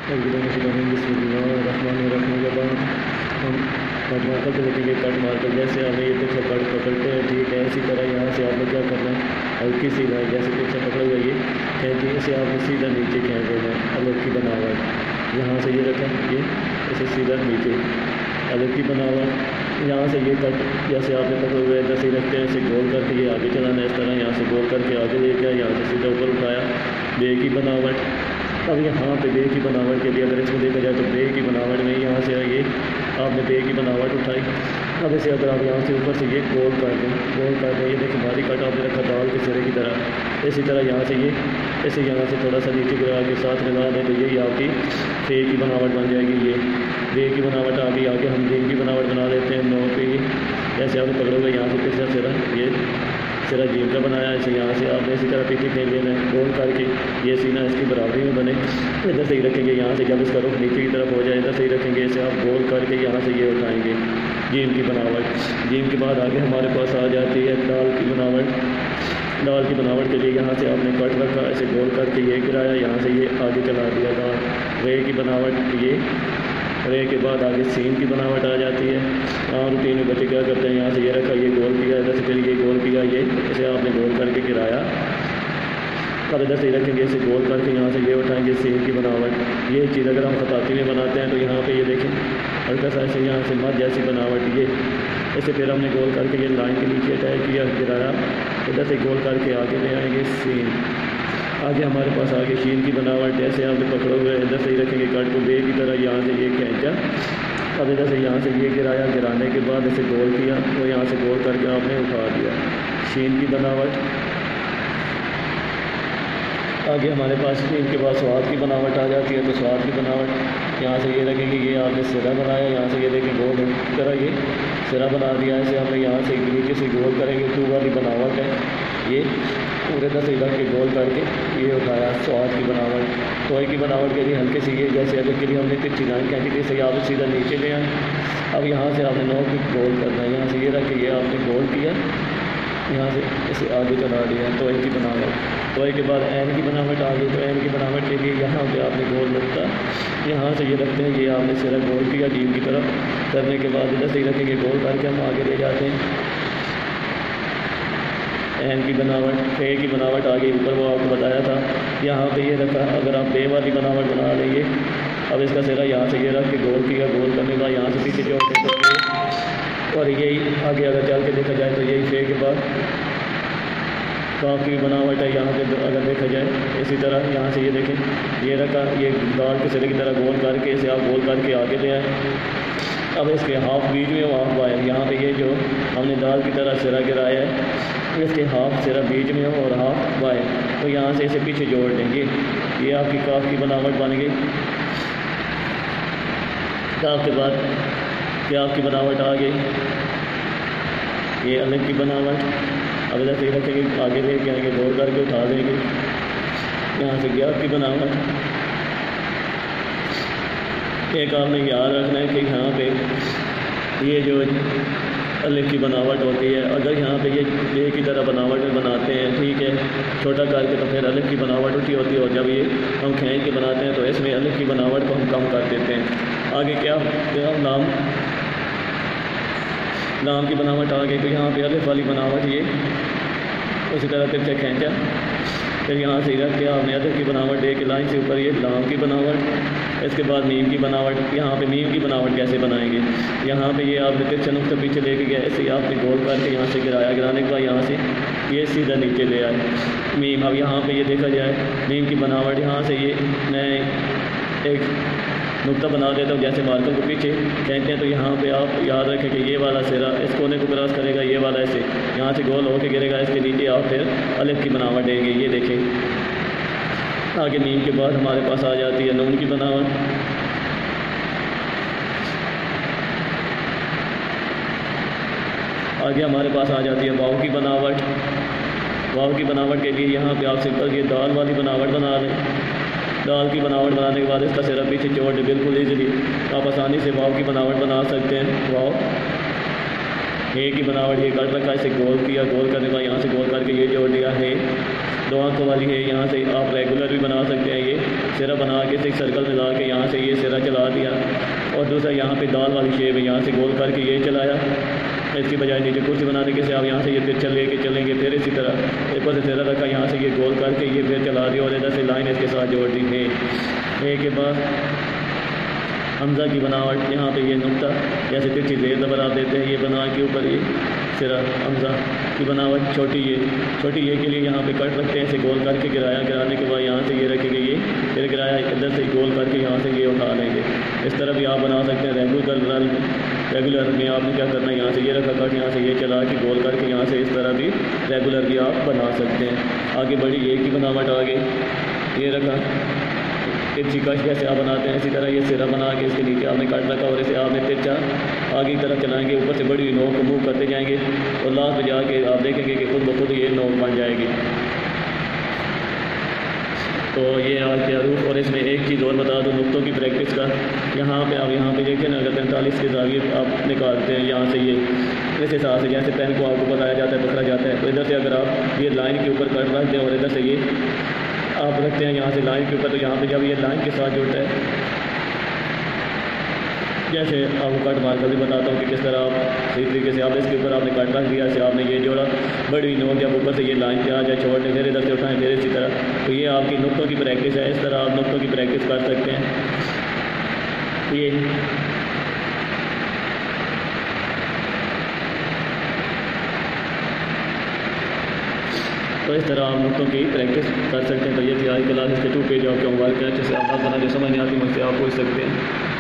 रखने के बाद हम कट मारकर के देखेंगे। कट मारकर जैसे हमें ये पीछे कट पकड़ते हैं, ठीक है, इसी तरह यहाँ से आपने क्या करना है, हल्की सीधा जैसे पीछे पकड़े हुए ये खींची, इसे आपने सीधा नीचे खींच देना है। अलग की बनावट यहाँ से ये रखें, ये इसे सीधा नीचे अलग की बनावट, यहाँ से ये कट जैसे आपने पकड़े हुए इधर से रखते हैं, इसे गोल करके ये आगे चलाना है। इस तरह यहाँ से गोल करके आगे ले गया, यहाँ से सीधा ऊपर उठाया, बे की बनावट। अब यहाँ पे बे की बनावट के लिए अगर इसको देखा जाए तो बे की बनावट में यहाँ से ये आपने बे की बनावट उठाई। अब इसे अगर आप यहाँ से ऊपर से ये गोल कर दें, ये देखिए भारी कट आपने रखा दाल के सिरे की तरह, इसी तरह यहाँ से ये इसे यहाँ से थोड़ा सा नीचे गिरा के साथ मिला दें तो यही आपकी फे की बनावट बन जाएगी। ये बे की बनावट आ गई। आगे हम जीम की बनावट बना लेते हैं। 9 पे जैसे आपने पकड़े हुए यहाँ से पिछला सिरा, ये सिरा जीम का बनाया, इसे यहाँ से आपने इसी तरह पीछे खेल लेना है गोल करके, ये सीना इसकी बराबरी में बने। इधर से ही रखेंगे, यहाँ से जब इसका रुख नीचे की तरफ हो जाए इधर से ही रखेंगे, इसे आप गोल करके यहाँ से ये उठाएंगे जीम की बनावट। जीम के बाद आगे हमारे पास आ जाती है दाल की बनावट। दाल की बनावट के लिए यहाँ से आपने कट रखा, इसे गोल करके ये गिराया, यहाँ से ये आगे चला दिया दाल। रे की बनावट, ये रे के बाद आगे सीन की बनावट आ जाती है। और रूटीन में बच्चे क्या करते हैं, यहाँ से ये रखा, ये गोल किया, इधर से फिर ये गोल किया, ये इसे आपने गोल करके गिराया। अब इधर से रखेंगे, इसे गोल करके यहाँ से ये उठाएंगे सीन की बनावट। ये चीज़ अगर हम खताती में बनाते हैं तो यहाँ पे ये देखें हल्का सा ऐसे यहाँ से मत जैसी बनावट, ये इसे फिर हमने गोल करके ये लाइन के नीचे अटैच किया, गिराया, इधर से गोल करके आगे ले आएंगे सीन। आगे हमारे पास आगे शीन की बनावट, जैसे आपने पकड़े हुए इधर से ही रखेंगे कट को बे की तरह, यहाँ से ये खींचा, अब इधर से यहाँ से ये गिराया, गिराने के बाद इसे गोल किया तो यहाँ से गोल करके आपने उठा दिया शीन की बनावट। आगे हमारे पास इनके बाद स्वाद की बनावट आ जाती है। तो स्वाद की बनावट यहाँ से ये रखेंगे, ये आपने सिरा बनाया, यहाँ से ये देखें गोल तरह ये सिरा बना दिया, इसे हमने यहाँ से नीचे से गोल करेंगे, 2 वाली बनावट है ये, पूरे तरह से रख के गोल करके ये उठाया स्वाद की बनावट। टॉय की बनावट के लिए हल्के से ये जैसे अगर के लिए हमने तिरछी लाइन खींची थी, इसे आप सीधा नीचे ले आए। अब यहाँ से आपने 9 की गोल करना है, यहाँ से ये रख के ये आपने गोल किया, यहाँ से इसे आगे चला दिया टॉय की बनावट। टॉय के बाद एन की बनावट आ गई, तो एन की बनावट के लिए यहाँ पे आपने गोल रखता, यहाँ से ये रखते हैं, ये आपने सिरा गोल किया टीम की तरफ, करने के बाद इधर से ही रखेंगे गोल करके हम आगे ले जाते हैं। एन की बनावट, फे की बनावट आ गई, ऊपर वो आपको बताया था, यहाँ पे ये रखा। अगर आप बे वाली बनावट बना लेंगे, अब इसका सिरा यहाँ से ये रख के गोल किया, गोल करने के बाद यहाँ से पीछे जोड़ के और यही आगे अगर चल के देखा जाए तो यही फे के बाद काफ की बनावट है। यहाँ पे अगर देखा जाए इसी तरह यहाँ से ये देखें, ये रखा, ये दाल के सिरे की तरह गोल करके इसे आप गोल करके आगे ले आए। अब इसके हाफ बीच में हाफ वायर, यहाँ पे ये जो हमने दाल की तरह सिरा गिराया है, इसके हाफ सिरा बीच में और हाफ वायर, तो यहाँ से इसे पीछे जोड़ देंगे, ये आपकी काफ की बनावट बन गई। काफ के बाद काफ की बनावट आ गई, ये अलग की बनावट। अब इधर से रखेंगे, आगे लेके आएंगे, गोल करके उठा देंगे, यहाँ से गैप की बनावट। एक आपने याद रखना है कि यहाँ पे ये जो अलग की बनावट होती है, अगर यहाँ पे ये एक ही तरह बनावट में बनाते हैं, ठीक है, छोटा करके, तो फिर अलग की बनावट उठी होती है, और जब ये हम खींच के बनाते हैं तो इसमें अलग की बनावट को हम कम कर देते हैं। आगे क्या नाम की बनावट आ गई, तो यहाँ पे अलिफ वाली बनावट ये उसी तरह तिरछा खींचा, फिर यहाँ से रख के आपने अदर की बनावट एक लाइन से ऊपर ये लाम की बनावट, इसके बाद मीम की बनावट। यहाँ पे मीम की बनावट कैसे बनाएंगे, यहाँ पे ये आपने तिरछा नुक्ता पीछे लेके गया, इसे आपने गोल करके यहाँ से गिराया, गिराने के बाद यहाँ से ये सीधा नीचे ले आए मीम। अब यहाँ पे ये देखा जाए मीम की बनावट, यहाँ से ये मैं एक नुक्ता बना देता हूँ, जैसे मार्कर को पीछे कहते हैं, तो यहाँ पे आप याद रखें कि ये वाला सिरा इस कोने को क्रॉस करेगा, ये वाला ऐसे यहाँ से गोल होके गिरेगा, इसके नीचे आप फिर अलिफ की बनावट देंगे, ये देखें। आगे मीम के बाद हमारे पास आ जाती है नून की बनावट। आगे हमारे पास आ जाती है वाव की बनावट। वाव की बनावट के लिए यहाँ पे आप सिंपल ये दाल वाली बनावट बना लें। दाल की बनावट बनाने के बाद इसका सिरा पीछे जोड़ दें, बिल्कुल ईजिली आप आसानी से वाव की बनावट बना सकते हैं। वाव एक ही बनावट ये कट रखा है, इसे गोल किया, गोल करने के बाद यहाँ से गोल करके ये जोड़ दिया है। 2 आंखों वाली है, यहाँ से आप रेगुलर भी बना सकते हैं। ये सिरा बना के एक सर्कल में ला के यहाँ से ये सिरा चला दिया, और दूसरा यहाँ पे दाल वाली शेप है, यहाँ से गोल करके ये चलाया। इसकी बजाय नीचे कुर्सी बनाने के से आप यहाँ से ये तिरछा लेके चलेंगे। फिर इसी तरह एक बार सिरा रखा, यहाँ से ये गोल करके ये फिर चला दिया, और इधर से लाइन इसके साथ जोड़ दी है। एक के बाद हमजा की बनावट, यहाँ पे ये नुक्ता जैसे तिरछी जेर ज़बर आप देते हैं, ये बना के ऊपर ये सिरा हमजा की बनावट छोटी ये के लिए यहाँ पे कट रखते हैं, इसे गोल करके गिराया, गिराने के बाद यहाँ से ये रखेंगे, ये फिर गिराया, इधर से गोल करके यहाँ से ये उठा लेंगे। इस तरह भी आप बना सकते हैं। रेगुलर में आपने क्या करना है, यहाँ से ये रखा कट, यहाँ से ये चला के गोल करके यहाँ से इस तरह भी रेगुलर भी आप बना सकते हैं। आगे बड़ी एक ही बनावट आगे ये रखा तिरछी कश जैसे आप बनाते हैं, इसी तरह ये सिरा बना के इसके नीचे आपने काट रखा, और इसे आपने तिरछा आगे की तरफ चलाएंगे, ऊपर से बड़ी नोक को मूव करते जाएंगे, और लास्ट में जाके आप देखेंगे कि खुद ब खुद ये नोक बन जाएगी। तो ये आज के रूप। और इसमें एक चीज़ और बता दूँ नुक्तों की प्रैक्टिस का, यहाँ पे आप यहाँ पे देखिए ना, अगर 45 के जाविये आप निकालते हैं यहाँ से, ये इस हिसाब से जैसे पेन को आपको बताया जाता है पकड़ा जाता है, तो इधर से अगर आप ये लाइन के ऊपर कट रख दें और इधर से ये आप रखते हैं यहाँ से लाइन के ऊपर, तो यहाँ पे जब ये लाइन के साथ जुड़ता है, जैसे आपको कट मार कर भी बताता हूँ कि किस तरह आप सही तरीके से आप इसके ऊपर आपने कट रख दिया, से आपने ये जोड़ा, बड़ी नोक जब ऊपर से ये लाइन पे आ जाए छोड़ने, फिर इधर से उठाएं, फिर इसी तरह। तो ये आपकी नुक्तों की प्रैक्टिस है, इस तरह आप नुक्तों की प्रैक्टिस कर सकते हैं। ये तो इस तरह आप नुक्तों की प्रैक्टिस कर सकते हैं। तो ये थी आज क्लास, इसके 2 पेज आपके मोबाइल के अच्छे से आप बना जो समझ नहीं आती मुझसे आप पूछ सकते हैं।